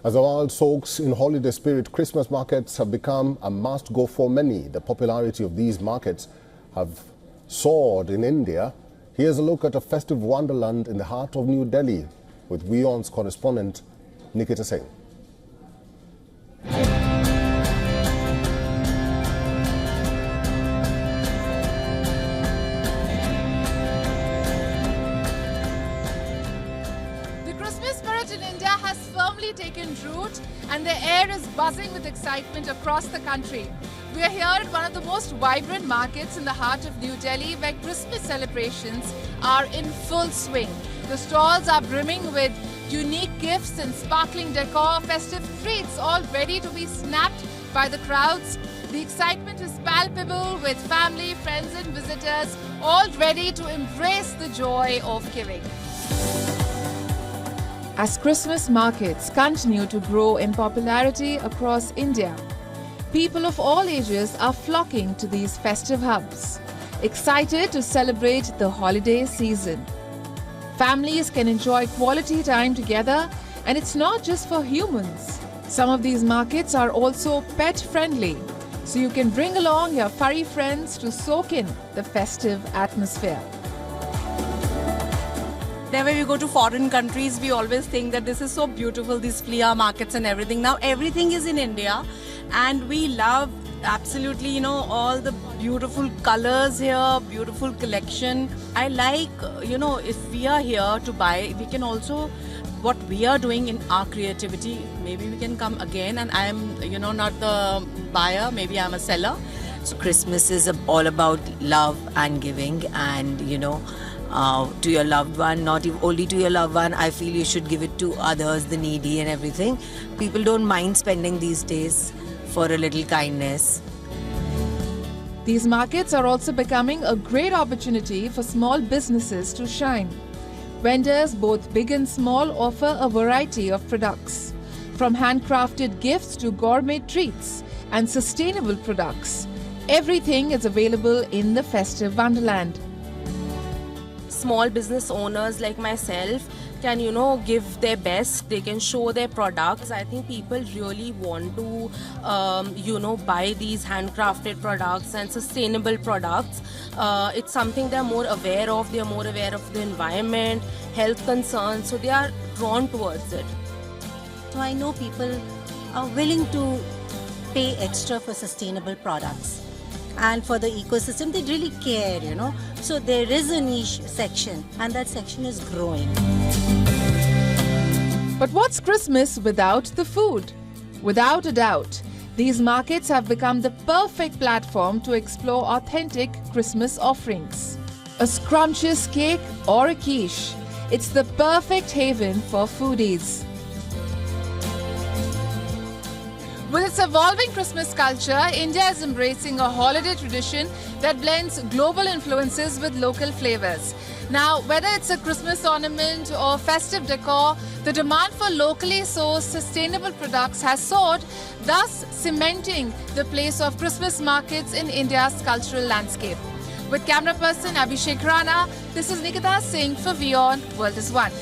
As the world soaks in holiday spirit, Christmas markets have become a must-go for many. The popularity of these markets have soared in India. Here's a look at a festive wonderland in the heart of New Delhi with WION's correspondent Nikita Singh. Christmas spirit in India has firmly taken root and the air is buzzing with excitement across the country. We are here at one of the most vibrant markets in the heart of New Delhi where Christmas celebrations are in full swing. The stalls are brimming with unique gifts and sparkling decor, festive treats all ready to be snapped by the crowds. The excitement is palpable with family, friends and visitors all ready to embrace the joy of giving. As Christmas markets continue to grow in popularity across India, people of all ages are flocking to these festive hubs, excited to celebrate the holiday season. Families can enjoy quality time together, and it's not just for humans. Some of these markets are also pet-friendly, so you can bring along your furry friends to soak in the festive atmosphere. Whenever we go to foreign countries, we always think that this is so beautiful, these flea markets and everything. Now everything is in India and we love absolutely, all the beautiful colors here, beautiful collection. I like, if we are here to buy, we can also, what we are doing in our creativity, maybe we can come again and I am, not the buyer, maybe I'm a seller. So Christmas is all about love and giving and, to your loved one, not only to your loved one, I feel you should give it to others, the needy and everything. People don't mind spending these days for a little kindness. These markets are also becoming a great opportunity for small businesses to shine. Vendors, both big and small, offer a variety of products, from handcrafted gifts to gourmet treats and sustainable products. Everything is available in the festive wonderland. Small business owners like myself can, give their best. They can show their products. I think people really want to, buy these handcrafted products and sustainable products. It's something they're more aware of. They're more aware of the environment, health concerns, so they are drawn towards it. So I know people are willing to pay extra for sustainable products. And for the ecosystem, they really care, So there is a niche section and that section is growing. But what's Christmas without the food? Without a doubt, these markets have become the perfect platform to explore authentic Christmas offerings. A scrumptious cake or a quiche, it's the perfect haven for foodies. With its evolving Christmas culture, India is embracing a holiday tradition that blends global influences with local flavors. Now, whether it's a Christmas ornament or festive decor, the demand for locally sourced sustainable products has soared, thus cementing the place of Christmas markets in India's cultural landscape. With camera person Abhishek Rana, this is Nikita Singh for WION World is One.